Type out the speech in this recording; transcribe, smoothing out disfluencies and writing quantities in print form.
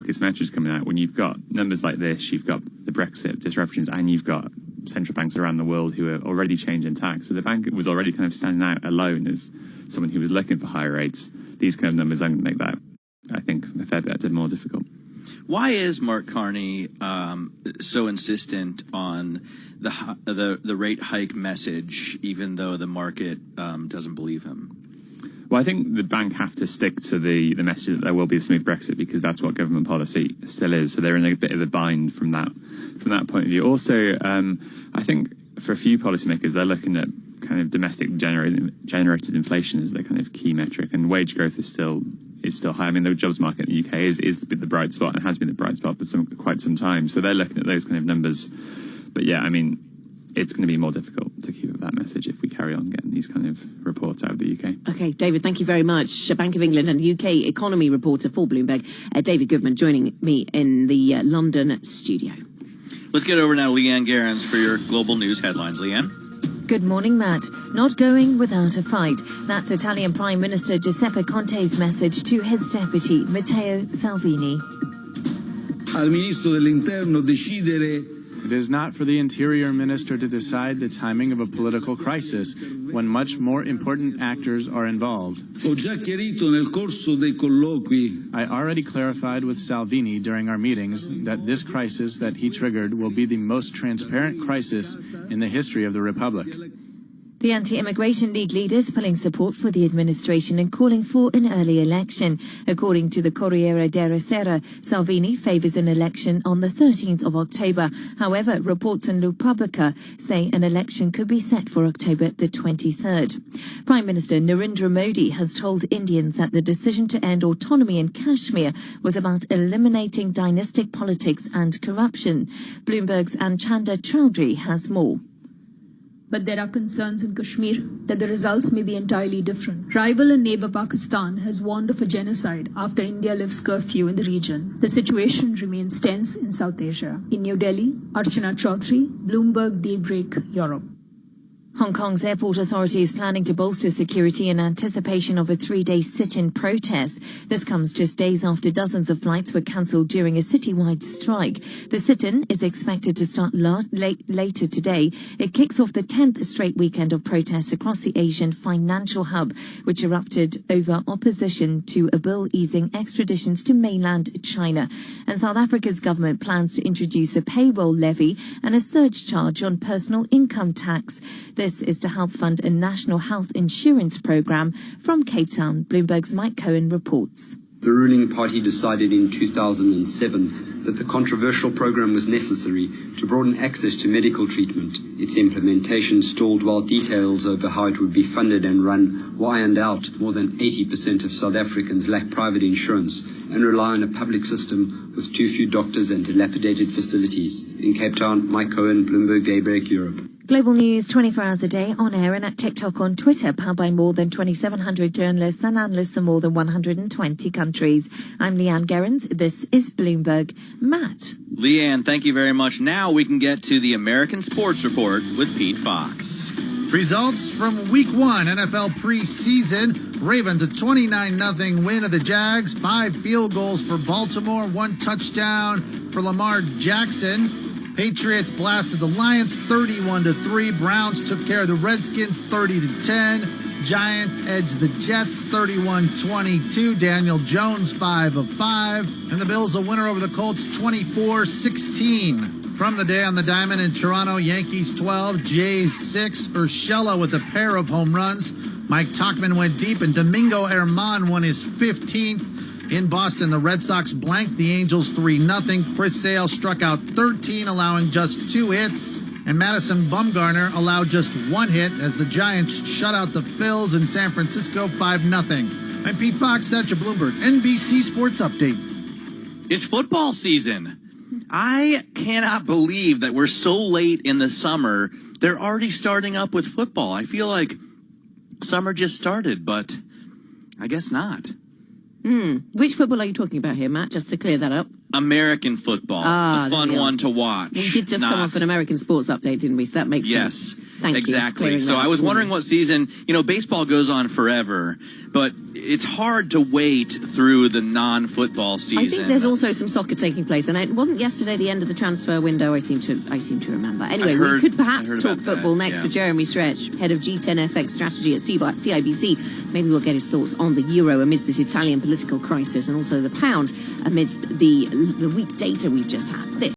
hawkish measures coming out, when you've got numbers like this, you've got the Brexit disruptions, and you've got central banks around the world who are already changing tax. So the bank was already kind of standing out alone as someone who was looking for higher rates. These kind of numbers are going to make that, I think, a fair bit more difficult. Why is Mark Carney so insistent on the rate hike message, even though the market doesn't believe him? Well, I think the bank have to stick to the message that there will be a smooth Brexit, because that's what government policy still is. So they're in a bit of a bind from that point of view. Also, I think for a few policymakers, they're looking at kind of domestic generated inflation as the kind of key metric, and wage growth is still high. I mean, the jobs market in the UK is the bright spot, and has been the bright spot for quite some time. So they're looking at those kind of numbers. But yeah, I mean, it's going to be more difficult to keep up that message if we carry on getting these kind of reports out of the UK. OK, David, thank you very much. Bank of England and UK economy reporter for Bloomberg, David Goodman, joining me in the London studio. Let's get over now to Leanne Gerrans for your global news headlines. Leanne? Good morning, Matt. Not going without a fight. That's Italian Prime Minister Giuseppe Conte's message to his deputy, Matteo Salvini. Al Ministro dell'Interno decidere. It is not for the Interior Minister to decide the timing of a political crisis when much more important actors are involved. Ho già chiarito nel corso dei colloqui. I already clarified with Salvini during our meetings that this crisis that he triggered will be the most transparent crisis in the history of the Republic. The Anti-Immigration League leaders pulling support for the administration and calling for an early election. According to the Corriere della Sera, Salvini favours an election on the 13th of October. However, reports in Repubblica say an election could be set for October the 23rd. Prime Minister Narendra Modi has told Indians that the decision to end autonomy in Kashmir was about eliminating dynastic politics and corruption. Bloomberg's Anchanda Chowdhury has more. But there are concerns in Kashmir that the results may be entirely different. Rival and neighbor Pakistan has warned of a genocide after India lifts curfew in the region. The situation remains tense in South Asia. In New Delhi, Archana Chaudhary, Bloomberg Daybreak, Europe. Hong Kong's airport authority is planning to bolster security in anticipation of a 3-day sit-in protest. This comes just days after dozens of flights were cancelled during a citywide strike. The sit-in is expected to start later today. It kicks off the 10th straight weekend of protests across the Asian financial hub, which erupted over opposition to a bill easing extraditions to mainland China. And South Africa's government plans to introduce a payroll levy and a surge charge on personal income tax. This is to help fund a national health insurance program. From Cape Town, Bloomberg's Mike Cohen reports. The ruling party decided in 2007 that the controversial program was necessary to broaden access to medical treatment. Its implementation stalled while details over how it would be funded and run were ironed out. More than 80% of South Africans lack private insurance and rely on a public system with too few doctors and dilapidated facilities. In Cape Town, Mike Cohen, Bloomberg Daybreak, Europe. Global news 24 hours a day on air and at TikTok, on Twitter, powered by more than 2,700 journalists and analysts in more than 120 countries. I'm Leanne Gerrans. This is Bloomberg. Matt. Leanne, thank you very much. Now we can get to the American Sports Report with Pete Fox. Results from Week 1 NFL preseason. Ravens a 29-0 win of the Jags. 5 field goals for Baltimore. 1 touchdown for Lamar Jackson. Patriots blasted the Lions 31-3. Browns took care of the Redskins 30-10. Giants edged the Jets 31-22. Daniel Jones 5 of 5. And the Bills a winner over the Colts 24-16. From the day on the diamond in Toronto, Yankees 12, Jays 6. Urshela with a pair of home runs. Mike Tauchman went deep, and Domingo Germán won his 15th. In Boston, the Red Sox blanked the Angels 3-0. Chris Sale struck out 13, allowing just 2 hits. And Madison Bumgarner allowed just 1 hit as the Giants shut out the Phils in San Francisco 5-0. I'm Pete Fox. That's your Bloomberg NBC Sports Update. It's football season. I cannot believe that we're so late in the summer. They're already starting up with football. I feel like summer just started, but I guess not. Which football are you talking about here, Matt, just to clear that up? American football, the fun one to watch. We did just come off an American sports update, didn't we? So that makes sense. Thank you. Exactly. So I was wondering what season, baseball goes on forever, but it's hard to wait through the non-football season. I think there's also some soccer taking place, and it wasn't yesterday the end of the transfer window. I seem to remember. Anyway, we could perhaps talk football next with Jeremy Stretch, head of G10FX strategy at CIBC. Maybe we'll get his thoughts on the euro amidst this Italian political crisis, and also the pound amidst the weak data we've just had. This